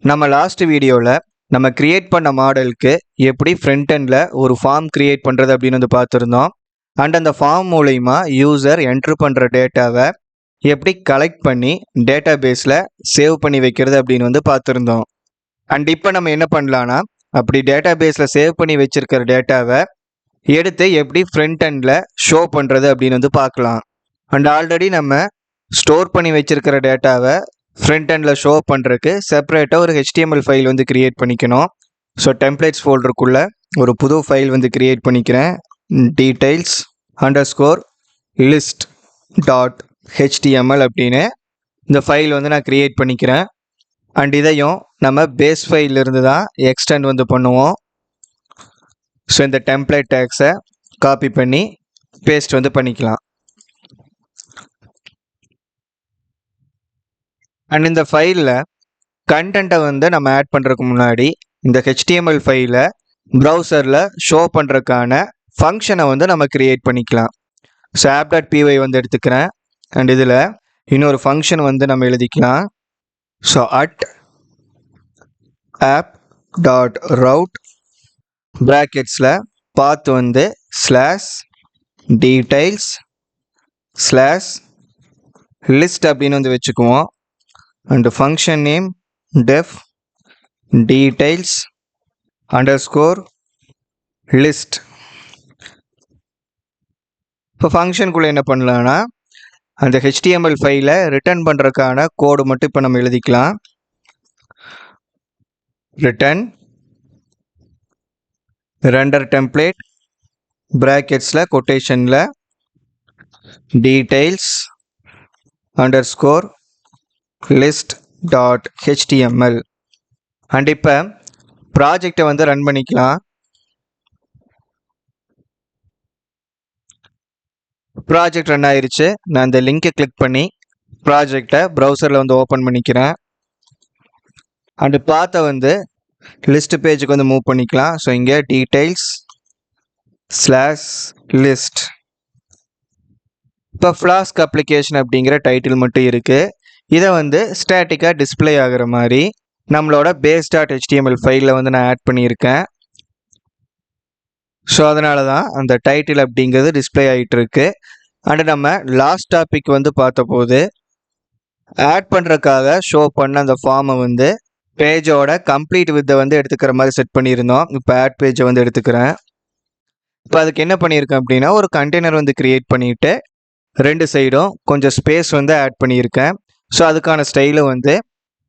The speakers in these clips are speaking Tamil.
நம்ம லாஸ்ட் வீடியோவில் நம்ம கிரியேட் பண்ண மாடலுக்கு எப்படி ஃப்ரண்ட் எண்டில் ஒரு ஃபார்ம் கிரியேட் பண்ணுறது அப்படின்னு வந்து பார்த்துருந்தோம். அண்ட் அந்த ஃபார்ம் மூலயமா யூசர் என்ட்ரு பண்ணுற டேட்டாவை எப்படி கலெக்ட் பண்ணி டேட்டா பேஸில் சேவ் பண்ணி வைக்கிறது அப்படின்னு வந்து பார்த்துருந்தோம். அண்ட் இப்போ நம்ம என்ன பண்ணலான்னா, அப்படி டேட்டா பேஸில் சேவ் பண்ணி வச்சிருக்கிற டேட்டாவை எடுத்து எப்படி ஃப்ரண்ட் எண்டில் ஷோ பண்ணுறது அப்படின்னு வந்து பார்க்கலாம். அண்ட் ஆல்ரெடி நம்ம ஸ்டோர் பண்ணி வச்சிருக்கிற டேட்டாவை ஃப்ரண்ட் எண்டில் ஷோ பண்ணுறதுக்கு செப்பரேட்டாக ஒரு HTML ஃபைல் வந்து கிரியேட் பண்ணிக்கணும். ஸோ டெம்ப்ளேட்ஸ் ஃபோல்டருக்குள்ளே ஒரு புது ஃபைல் வந்து கிரியேட் பண்ணிக்கிறேன். details_list.html அப்படின்னு இந்த ஃபைல் வந்து நான் கிரியேட் பண்ணிக்கிறேன். அண்ட் இதையும் நம்ம பேஸ் ஃபைலிருந்து தான் எக்ஸ்டெண்ட் வந்து பண்ணுவோம். ஸோ இந்த டெம்ப்ளேட் டேக்ஸை காப்பி பண்ணி பேஸ்ட் வந்து பண்ணிக்கலாம். அண்ட் இந்த ஃபைலில் கண்டென்ட்டை வந்து நம்ம ஆட் பண்ணுறதுக்கு முன்னாடி இந்த HTML ஃபைலை ப்ரௌசரில் ஷோ பண்ணுறதுக்கான ஃபங்க்ஷனை வந்து நம்ம கிரியேட் பண்ணிக்கலாம். ஸோ app.py வந்து எடுத்துக்கிறேன். அண்ட் இதில் இன்னொரு ஃபங்க்ஷன் வந்து நம்ம எழுதிக்கலாம். ஸோ @app.route ப்ராக்கெட்ஸில் பாத் வந்து /details/list அப்படின்னு வந்து வச்சுக்குவோம். And function name def details_list. இப்போ ஃபங்க்ஷனுக்குள்ளே என்ன பண்ணலான்னா, அந்த HTML ஃபைலை ரிட்டர்ன் பண்ணுறதுக்கான கோடு மட்டும் இப்போ நம்ம எழுதிக்கலாம். ரிட்டர்ன் ரெண்டர் டெம்ப்ளேட் ப்ராக்கெட்ஸில் கொட்டேஷனில் details_list.html. அண்ட் இப்போ ப்ராஜெக்டை வந்து ரன் பண்ணிக்கலாம். ப்ராஜெக்ட் ரன் ஆயிருச்சு. நான் இந்த லிங்கை கிளிக் பண்ணி ப்ராஜெக்டை ப்ரௌசரில் வந்து ஓப்பன் பண்ணிக்கிறேன். அண்டு பாத்தை வந்து லிஸ்ட் பேஜுக்கு வந்து மூவ் பண்ணிக்கலாம். ஸோ இங்கே details/list. இப்போ ஃப்ளாஸ்க் அப்ளிகேஷன் அப்படிங்கிற டைட்டில் மட்டும் இருக்குது. இதை வந்து ஸ்டாட்டிக்காக டிஸ்பிளே ஆகிற மாதிரி நம்மளோட base.html ஃபைலில் வந்து நான் ஆட் பண்ணியிருக்கேன். ஸோ அதனால தான் அந்த டைட்டில் அப்படிங்கிறது டிஸ்பிளே ஆகிட்டு இருக்கு. அண்டு நம்ம லாஸ்ட் டாபிக் வந்து பார்த்தபோது ஆட் பண்ணுறதுக்காக ஷோ பண்ண அந்த ஃபார்மை வந்து பேஜோட கம்ப்ளீட் வித்தை வந்து எடுத்துக்கிற மாதிரி செட் பண்ணியிருந்தோம். இப்போ ஆட் பேஜை வந்து எடுத்துக்கிறேன். இப்போ அதுக்கு என்ன பண்ணியிருக்கேன் அப்படின்னா, ஒரு கண்டெய்னர் வந்து கிரியேட் பண்ணிவிட்டு ரெண்டு சைடும் கொஞ்சம் ஸ்பேஸ் வந்து ஆட் பண்ணியிருக்கேன். ஸோ அதுக்கான ஸ்டைலை வந்து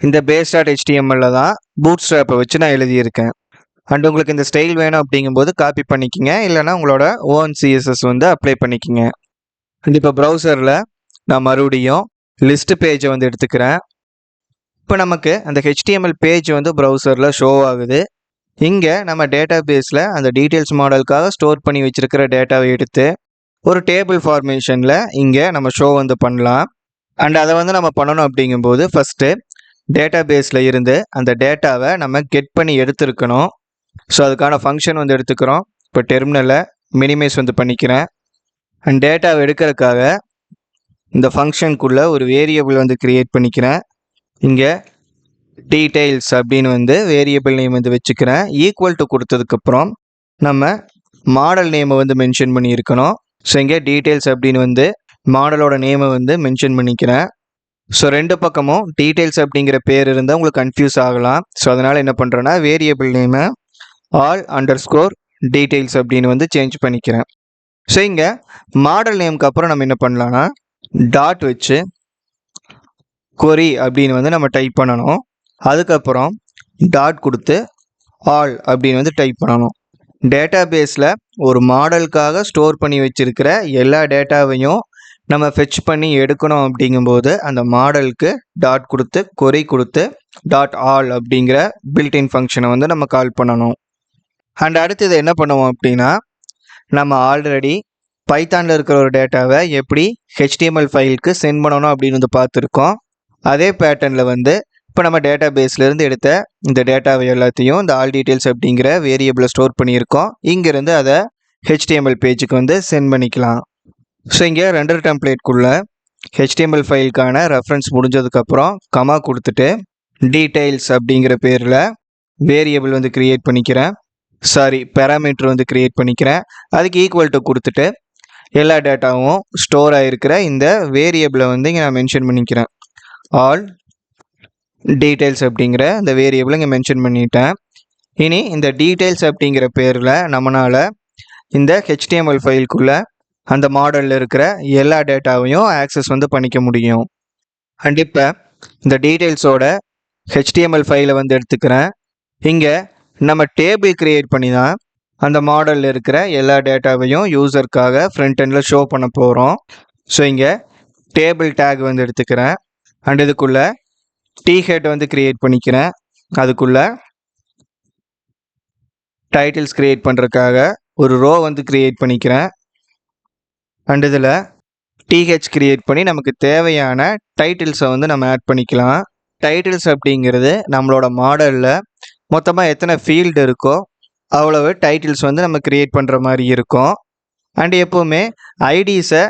இந்த base.html தான் பூட்ஸ்ட்ராப்பை வச்சு நான் எழுதியிருக்கேன். அண்ட் உங்களுக்கு இந்த ஸ்டைல் வேணும் அப்படிங்கும்போது காப்பி பண்ணிக்கிங்க, இல்லைனா உங்களோட ஓன் CSS வந்து அப்ளை பண்ணிக்கிங்க. அண்ட் இப்போ ப்ரௌசரில் நான் மறுபடியும் லிஸ்ட் பேஜை வந்து எடுத்துக்கிறேன். இப்போ நமக்கு அந்த HTML பேஜ் வந்து ப்ரௌசரில் ஷோ ஆகுது. இங்கே நம்ம டேட்டா பேஸில் அந்த டீட்டெயில்ஸ் மாடலுக்காக ஸ்டோர் பண்ணி வச்சுருக்கிற டேட்டாவை எடுத்து ஒரு டேபிள் ஃபார்மேஷனில் இங்கே நம்ம ஷோ வந்து பண்ணலாம். அண்ட் அதை வந்து நம்ம பண்ணணும் அப்படிங்கும்போது ஃபஸ்ட்டு டேட்டா பேஸில் இருந்து அந்த டேட்டாவை நம்ம கெட் பண்ணி எடுத்துருக்கணும். ஸோ அதுக்கான ஃபங்க்ஷன் வந்து எடுத்துக்கிறோம். இப்போ டெர்மினலை மினிமைஸ் வந்து பண்ணிக்கிறேன். அண்ட் டேட்டாவை எடுக்கிறதுக்காக இந்த ஃபங்க்ஷனுக்குள்ளே ஒரு வேரியபிள் வந்து க்ரியேட் பண்ணிக்கிறேன். இங்கே டீட்டெயில்ஸ் அப்படின்னு வந்து வேரியபிள் நேம் வந்து வச்சுக்கிறேன். ஈக்குவல் டு கொடுத்ததுக்கப்புறம் நம்ம மாடல் நேமை வந்து மென்ஷன் பண்ணியிருக்கணும். ஸோ இங்கே டீட்டெயில்ஸ் அப்படின்னு வந்து மாடலோட நேமை வந்து மென்ஷன் பண்ணிக்கிறேன். ஸோ ரெண்டு பக்கமும் டீட்டெயில்ஸ் அப்படிங்கிற பேர் இருந்தால் உங்களுக்கு கன்ஃபியூஸ் ஆகலாம். ஸோ அதனால் என்ன பண்ணுறேன்னா, வேரியபிள் நேமை all_details அப்படின்னு வந்து சேஞ்ச் பண்ணிக்கிறேன். ஸோ இங்கே மாடல் நேமுக்கு அப்புறம் நம்ம என்ன பண்ணலான்னா, டாட் வச்சு query அப்படின்னு வந்து நம்ம டைப் பண்ணணும். அதுக்கப்புறம் டாட் கொடுத்து ஆல் அப்படின்னு வந்து டைப் பண்ணணும். டேட்டா பேஸில் ஒரு மாடலுக்காக ஸ்டோர் பண்ணி வச்சுருக்கிற எல்லா டேட்டாவையும் நம்ம ஃபெச் பண்ணி எடுக்கணும் அப்படிங்கும்போது அந்த மாடலுக்கு டாட் கொடுத்து query கொடுத்து டாட் ஆல் அப்படிங்கிற பில்ட்இன் ஃபங்க்ஷனை வந்து நம்ம கால் பண்ணணும். அண்ட் அடுத்து இதை என்ன பண்ணுவோம் அப்படின்னா, நம்ம ஆல்ரெடி பைத்தானில் இருக்கிற ஒரு டேட்டாவை எப்படி HTML ஃபைலுக்கு சென்ட் பண்ணணும் அப்படின்னு வந்து பார்த்துருக்கோம். அதே பேட்டர்னில் வந்து இப்போ நம்ம டேட்டா பேஸ்லேருந்து எடுத்த இந்த டேட்டாவை எல்லாத்தையும் இந்த ஆல் டீட்டெயில்ஸ் அப்படிங்கிற வேரியபிளை ஸ்டோர் பண்ணியிருக்கோம். இங்கேருந்து அதை HTML பேஜுக்கு வந்து சென்ட் பண்ணிக்கலாம். ஸோ இங்கே ரெண்டர் டெம்ப்ளேட்குள்ளே HTML ஃபைலுக்கான ரெஃபரன்ஸ் முடிஞ்சதுக்கப்புறம் கமா கொடுத்துட்டு டீடைல்ஸ் அப்படிங்கிற பேரில் வேரியபிள் வந்து கிரியேட் பண்ணிக்கிறேன். பேராமீட்டர் வந்து கிரியேட் பண்ணிக்கிறேன். அதுக்கு ஈக்குவல் டு கொடுத்துட்டு எல்லா டேட்டாவும் ஸ்டோர் ஆகிருக்கிற இந்த வேரியபிளை வந்து இங்கே நான் மென்ஷன் பண்ணிக்கிறேன். ஆல் டீடைல்ஸ் அப்படிங்கிற இந்த வேரியபிளை இங்கே மென்ஷன் பண்ணிட்டேன். இனி இந்த டீடைல்ஸ் அப்படிங்கிற பேரில் நம்மளால் இந்த HTML ஃபைலுக்குள்ளே அந்த மாடலில் இருக்கிற எல்லா டேட்டாவையும் ஆக்சஸ் வந்து பண்ணிக்க முடியும். அண்ட் இப்போ இந்த டீடைல்ஸோட HTML ஃபைலை வந்து எடுத்துக்கிறேன். இங்கே நம்ம டேபிள் கிரியேட் பண்ணி தான் அந்த மாடலில் இருக்கிற எல்லா டேட்டாவையும் யூசருக்காக ஃப்ரண்ட் எண்டில் ஷோ பண்ண போகிறோம். ஸோ இங்கே டேபிள் டேக் வந்து எடுத்துக்கிறேன். அண்ட் இதுக்குள்ளே ஹெட் வந்து கிரியேட் பண்ணிக்கிறேன். அதுக்குள்ளே டைட்டில்ஸ் கிரியேட் பண்ணுறதுக்காக ஒரு ரோ வந்து கிரியேட் பண்ணிக்கிறேன். அண்ட் இதில் TH கிரியேட் பண்ணி நமக்கு தேவையான டைட்டில்ஸை வந்து நம்ம ஆட் பண்ணிக்கலாம். டைட்டில்ஸ் அப்படிங்கிறது நம்மளோட மாடலில் மொத்தமாக எத்தனை ஃபீல்டு இருக்கோ அவ்வளவு டைட்டில்ஸ் வந்து நம்ம கிரியேட் பண்ணுற மாதிரி இருக்கும். அண்ட் எப்போவுமே ஐடிஸை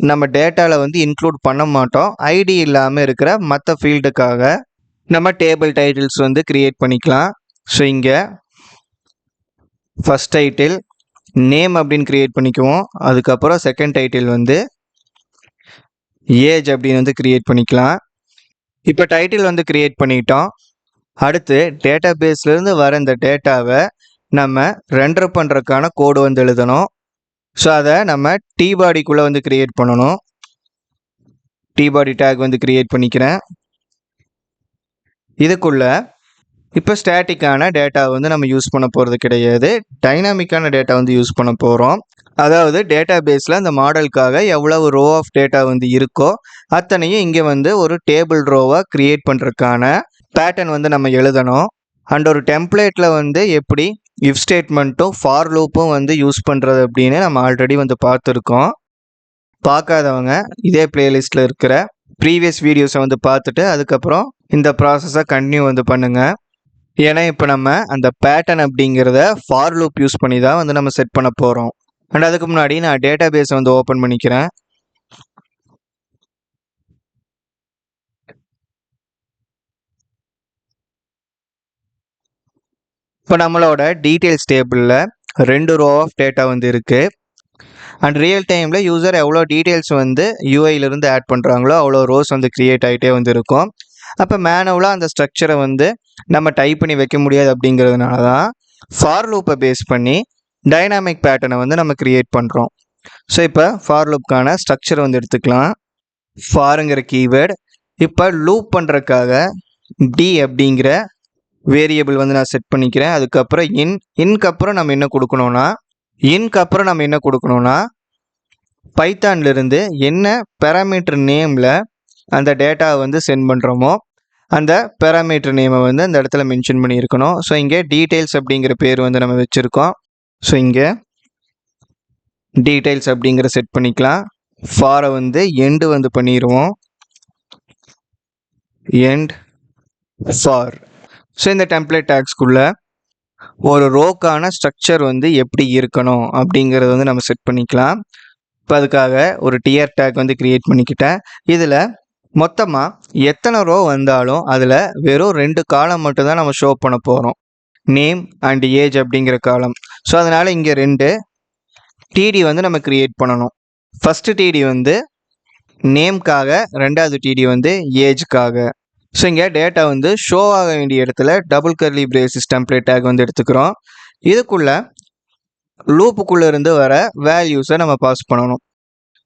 நம்ம டேட்டாவில் வந்து இன்க்ளூட் பண்ண மாட்டோம். ஐடி இல்லாமல் இருக்கிற மற்ற ஃபீல்டுக்காக நம்ம டேபிள் டைட்டில்ஸ் வந்து கிரியேட் பண்ணிக்கலாம். ஸோ இங்கே ஃபஸ்ட் டைட்டில் நேம் அப்படின்னு கிரியேட் பண்ணிக்குவோம். அதுக்கப்புறம் செகண்ட் டைட்டில் வந்து ஏஜ் அப்படின்னு வந்து கிரியேட் பண்ணிக்கலாம். இப்போ டைட்டில் வந்து கிரியேட் பண்ணிட்டோம். அடுத்து டேட்டா பேஸ்லேருந்து வர இந்த டேட்டாவை நம்ம ரெண்டர் பண்ணுறதுக்கான கோடு வந்து எழுதணும். ஸோ அதை நம்ம பாடிக்குள்ளே வந்து கிரியேட் பண்ணணும். பாடி டேக் வந்து கிரியேட் பண்ணிக்கிறேன். இதுக்குள்ளே இப்போ ஸ்டாட்டிக்கான டேட்டா வந்து நம்ம யூஸ் பண்ண போகிறது கிடையாது. டைனாமிக்கான டேட்டா வந்து யூஸ் பண்ண போகிறோம். அதாவது டேட்டா பேஸில் அந்த மாடலுக்காக எவ்வளவு ரோ ஆஃப் டேட்டா வந்து இருக்கோ அத்தனையும் இங்கே வந்து ஒரு டேபிள் ரோவாக க்ரியேட் பண்ணுறதுக்கான பேட்டர்ன் வந்து நம்ம எழுதணும். அண்ட் ஒரு டெம்ப்ளேட்டில் வந்து எப்படி இஃப் ஸ்டேட்மெண்ட்டும் ஃபார் லூப்பும் வந்து யூஸ் பண்ணுறது அப்படின்னு நம்ம ஆல்ரெடி வந்து பார்த்துருக்கோம். பார்க்காதவங்க இதே பிளேலிஸ்ட்டில் இருக்கிற ப்ரீவியஸ் வீடியோஸை வந்து பார்த்துட்டு அதுக்கப்புறம் இந்த ப்ராசஸை கண்டினியூ வந்து பண்ணுங்கள். ஏன்னா இப்போ நம்ம அந்த பேட்டர்ன் அப்படிங்கிறத ஃபார் லூப் யூஸ் பண்ணி தான் வந்து நம்ம செட் பண்ண போகிறோம். அண்ட் அதுக்கு முன்னாடி நான் டேட்டா பேஸை வந்து ஓப்பன் பண்ணிக்கிறேன். இப்போ நம்மளோட டீட்டெயில்ஸ் டேபிளில் 2 ரோ ஆஃப் டேட்டா வந்து இருக்குது. அண்ட் ரியல் டைமில் யூசர் எவ்வளோ டீட்டெயில்ஸ் வந்து யூஐயிலிருந்து ஆட் பண்ணுறாங்களோ அவ்வளோ ரோஸ் வந்து க்ரியேட் ஆகிட்டே வந்து இருக்கும். அப்போ மேனுவலாக அந்த ஸ்ட்ரக்சரை வந்து நம்ம டைப் பண்ணி வைக்க முடியாது. அப்படிங்கிறதுனால தான் ஃபார் லூப்பை பேஸ் பண்ணி டைனாமிக் பேட்டர்னை வந்து நம்ம க்ரியேட் பண்ணுறோம். ஸோ இப்போ ஃபார் லூப்கான ஸ்ட்ரக்சரை வந்து எடுத்துக்கலாம். ஃபாருங்கிற கீவேர்டு இப்போ லூப் பண்ணுறதுக்காக டி அப்படிங்கிற வேரியபிள் வந்து நான் செட் பண்ணிக்கிறேன். அதுக்கப்புறம் இன்கப்புறம் நம்ம என்ன கொடுக்கணும்னா பைத்தான்லேருந்து என்ன பேராமீட்டர் நேமில் அந்த டேட்டாவை வந்து சென்ட் பண்ணுறோமோ அந்த பேராமீட்டர் நேமை வந்து அந்த இடத்துல மென்ஷன் பண்ணியிருக்கணும். ஸோ இங்கே டீட்டெயில்ஸ் அப்படிங்கிற பேர் வந்து நம்ம வச்சுருக்கோம். ஸோ இங்கே டீட்டெயில்ஸ் அப்படிங்கிற செட் பண்ணிக்கலாம். ஃபாரை வந்து எண்டு வந்து பண்ணிடுவோம். End for. ஸோ இந்த டெம்ப்ளேட் டேக்ஸ்குள்ளே ஒரு ரோக்கான ஸ்ட்ரக்சர் வந்து எப்படி இருக்கணும் அப்படிங்கிறத வந்து நம்ம செட் பண்ணிக்கலாம். இப்போ அதுக்காக ஒரு டிஆர் டேக் வந்து கிரியேட் பண்ணிக்கிட்டேன். இதில் மொத்தமாக எத்தனை ரோ வந்தாலும் அதில் வெறும் 2 காலம் மட்டும்தான் நம்ம ஷோ பண்ண போகிறோம். நேம் அண்ட் ஏஜ் அப்படிங்கிற காலம். ஸோ அதனால் இங்கே 2 டிடி வந்து நம்ம கிரியேட் பண்ணணும். ஃபஸ்ட்டு டிடி வந்து நேம்காக, 2வது டிடி வந்து ஏஜுக்காக. ஸோ இங்கே டேட்டா வந்து ஷோ ஆக வேண்டிய இடத்துல double curly braces template take வந்து எடுத்துக்கிறோம். இதுக்குள்ளே லூப்புக்குள்ளே இருந்து வர வேல்யூஸை நம்ம பாஸ் பண்ணணும்.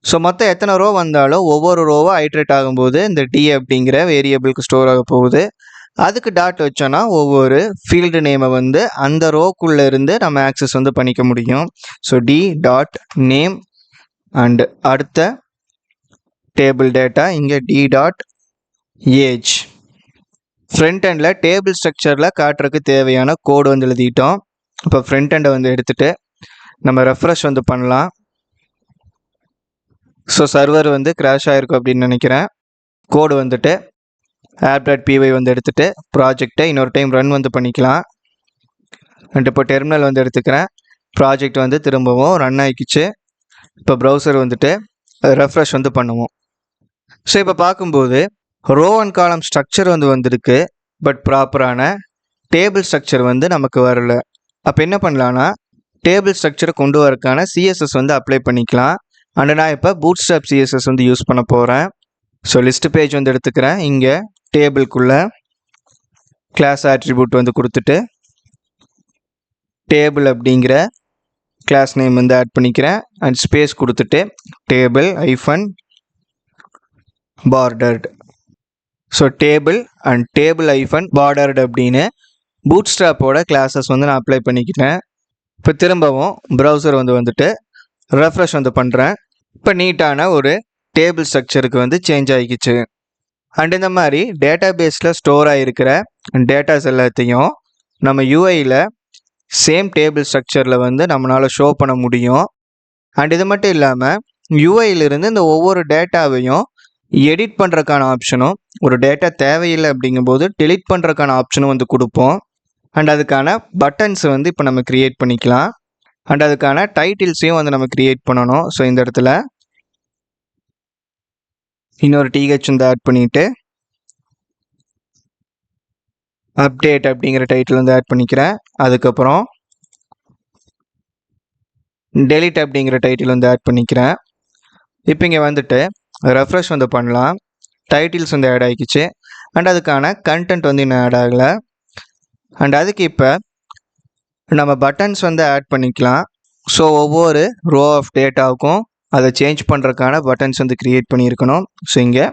ஸோ மொத்தம் எத்தனை ரோ வந்தாலும் ஒவ்வொரு ரோவாக ஐட்ரேட் ஆகும்போது இந்த டி அப்படிங்கிற வேரியபிளுக்கு ஸ்டோர் ஆக போகுது. அதுக்கு டாட் வச்சோன்னா ஒவ்வொரு ஃபீல்டு நேமை வந்து அந்த ரோக்குள்ளே இருந்து நம்ம ஆக்சஸ் வந்து பண்ணிக்க முடியும். So d dot name and அடுத்த டேபிள் டேட்டா இங்கே டி டாட் ஏஜ். ஃப்ரண்ட் எண்டில் டேபிள் ஸ்ட்ரக்சரில் காட்டுறதுக்கு தேவையான கோடு வந்து எழுதிட்டோம். இப்போ ஃப்ரண்ட் எண்டை வந்து எடுத்துகிட்டு நம்ம ரெஃப்ரெஷ் வந்து பண்ணலாம். ஸோ சர்வர் வந்து கிராஷ் ஆகிருக்கும் அப்படின்னு நினைக்கிறேன். கோடு வந்துட்டு app.py வந்து எடுத்துகிட்டு ப்ராஜெக்டை இன்னொரு டைம் ரன் வந்து பண்ணிக்கலாம். அண்ட் இப்போ டெர்மினல் வந்து எடுத்துக்கிறேன். ப்ராஜெக்ட் வந்து திரும்பவும் ரன் ஆகிக்கிச்சு. இப்போ ப்ரௌசர் வந்துட்டு ரெஃப்ரெஷ் வந்து பண்ணுவோம். ஸோ இப்போ பார்க்கும்போது ரோ அண்ட் காலம் ஸ்ட்ரக்சர் வந்து வந்திருக்கு. பட் ப்ராப்பரான டேபிள் ஸ்ட்ரக்சர் வந்து நமக்கு வரல. அப்போ என்ன பண்ணலான்னா டேபிள் ஸ்ட்ரக்சரை கொண்டு வரக்கான சிஎஸ்எஸ் வந்து அப்ளை பண்ணிக்கலாம். அண்ட் நான் இப்போ பூட்ஸ்ட்ராப் சிஎஸ்எஸ் வந்து யூஸ் பண்ண போகிறேன். ஸோ லிஸ்ட் பேஜ் வந்து எடுத்துக்கிறேன். இங்கே டேபிள்குள்ளே கிளாஸ் ஆட்ரிபியூட் வந்து கொடுத்துட்டு டேபிள் அப்படிங்கிற கிளாஸ் நேம் வந்து ஆட் பண்ணிக்கிறேன். அண்ட் ஸ்பேஸ் கொடுத்துட்டு table hyphen bordered. So table and table hyphen bordered அப்படின்னு பூட்ஸ்ட்ராப்போட கிளாஸஸ் வந்து நான் அப்ளை பண்ணிக்கிறேன். இப்போ திரும்பவும் ப்ரௌசர் வந்துட்டு ரெஃப்ரெஷ் வந்து பண்ணுறேன். இப்போ நீட்டான ஒரு டேபிள் ஸ்ட்ரக்சருக்கு வந்து சேஞ்ச் ஆகிக்கிச்சு. அண்ட் இந்த மாதிரி டேட்டா பேஸில் ஸ்டோர் ஆகிருக்கிற டேட்டாஸ் எல்லாத்தையும் நம்ம யூஐயில் சேம் டேபிள் ஸ்ட்ரக்சரில் வந்து நம்மளால் ஷோ பண்ண முடியும். அண்ட் இது மட்டும் இல்லாமல் யூஐயிலிருந்து இந்த ஒவ்வொரு டேட்டாவையும் எடிட் பண்ணுறதுக்கான ஆப்ஷனும், ஒரு டேட்டா தேவையில்லை அப்படிங்கும்போது டெலிட் பண்ணுறதுக்கான ஆப்ஷனும் வந்து கொடுப்போம். அண்ட் அதுக்கான பட்டன்ஸ் வந்து இப்போ நம்ம க்ரியேட் பண்ணிக்கலாம். அண்ட் அதுக்கான டைட்டில்ஸையும் வந்து நம்ம க்ரியேட் பண்ணணும். ஸோ இந்த இடத்துல இன்னொரு டிஹெச் வந்து ஆட் பண்ணிவிட்டு அப்டேட் அப்படிங்கிற டைட்டில் வந்து ஆட் பண்ணிக்கிறேன். அதுக்கப்புறம் டெலிட் அப்படிங்கிற டைட்டில் வந்து ஆட் பண்ணிக்கிறேன். இப்போ இங்கே வந்துட்டு ரெஃப்ரெஷ் வந்து பண்ணலாம். டைட்டில்ஸ் வந்து ஆட் ஆகிக்கிச்சு. அண்ட் அதுக்கான கண்டென்ட் வந்து இன்னும் ஆட் ஆகலை. அண்ட் அதுக்கு இப்போ நம்ம பட்டன்ஸ் வந்து ஆட் பண்ணிக்கலாம். ஸோ ஒவ்வொரு ரோ ஆஃப் டேட்டாவுக்கும் அதை சேஞ்ச் பண்ணுறதுக்கான பட்டன்ஸ் வந்து க்ரியேட் பண்ணியிருக்கணும். ஸோ இங்கே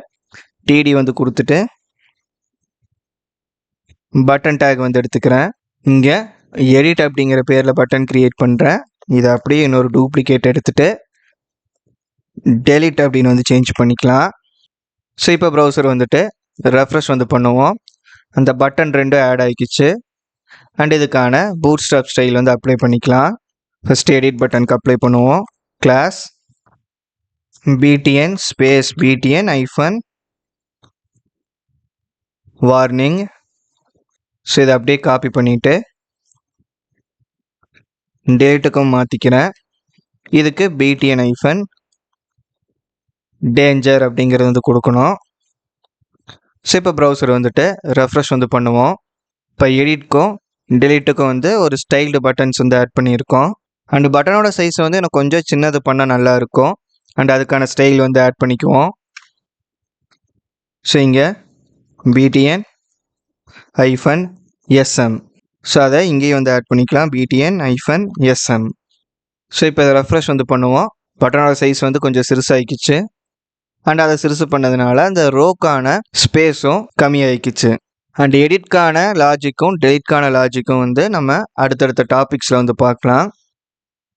டிடி வந்து கொடுத்துட்டு பட்டன் டேக் வந்து எடுத்துக்கிறேன். இங்கே எடிட் அப்படிங்கிற பேரில் பட்டன் க்ரியேட் பண்ணுறேன். இதை அப்படியே இன்னொரு டூப்ளிகேட் எடுத்துகிட்டு டெலிட் அப்படின்னு வந்து சேஞ்ச் பண்ணிக்கலாம். ஸோ இப்போ ப்ரௌசர் வந்துட்டு ரெஃப்ரெஷ் வந்து பண்ணுவோம். அந்த பட்டன் ரெண்டும் ஆட் ஆகிக்கிச்சு. அண்ட் இதுக்கான பூட்ஸ்ட்ராப் ஸ்டைல் வந்து அப்ளை பண்ணிக்கலாம். ஃபஸ்ட்டு எடிட் பட்டனுக்கு அப்ளை பண்ணுவோம். Class btn space btn hyphen warning. So இதை அப்படியே காப்பி பண்ணிவிட்டு டேட்டுக்கும் மாற்றிக்கிறேன். இதுக்கு btn ஐஃபன் டேஞ்சர் அப்படிங்கிறது வந்து கொடுக்கணும். ஸோ இப்போ ப்ரௌசர் வந்துட்டு ரெஃப்ரெஷ் வந்து பண்ணுவோம். இப்போ எடிட்க்கும் டெலிட்டுக்கும் வந்து ஒரு ஸ்டைல்டு பட்டன்ஸ் வந்து ஆட் பண்ணியிருக்கோம். அண்ட் பட்டனோட சைஸ் வந்து எனக்கு கொஞ்சம் சின்னது பண்ணால் நல்லாயிருக்கும். அண்ட் அதுக்கான ஸ்டைல் வந்து ஆட் பண்ணிக்குவோம். ஸோ இங்கே btn ஐஃபன் sm. ஸோ அதை இங்கேயும் வந்து ஆட் பண்ணிக்கலாம். btn ஐஃபன் sm. ஸோ இப்போ இதை ரெஃப்ரெஷ் வந்து பண்ணுவோம். பட்டனோட சைஸ் வந்து கொஞ்சம் சிறுசாகிக்கிச்சு. அண்ட் அதை சிறுசு பண்ணதுனால அந்த ரோக்கான ஸ்பேஸும் கம்மியாகிக்கிச்சு. அண்ட் எடிட்கான லாஜிக்கும் டெலிட்கான லாஜிக்கும் வந்து நம்ம அடுத்தடுத்த டாபிக்ஸில் வந்து பார்க்கலாம்.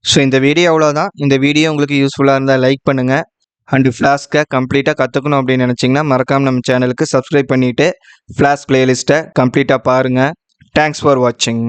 ஸோ இந்த வீடியோ அவ்வளோதான். இந்த வீடியோ உங்களுக்கு யூஸ்ஃபுல்லாக இருந்தால் லைக் பண்ணுங்கள். அண்டு ஃப்ளாஸ்க்கை கம்ப்ளீட்டாக கற்றுக்கணும் அப்படின்னு நினச்சிங்கன்னா மறக்காமல் நம்ம சேனலுக்கு சப்ஸ்கிரைப் பண்ணிவிட்டு ஃப்ளாஸ்க் பிளேலிஸ்ட்டை கம்ப்ளீட்டாக பாருங்கள். தேங்க்ஸ் ஃபார் வாட்சிங்.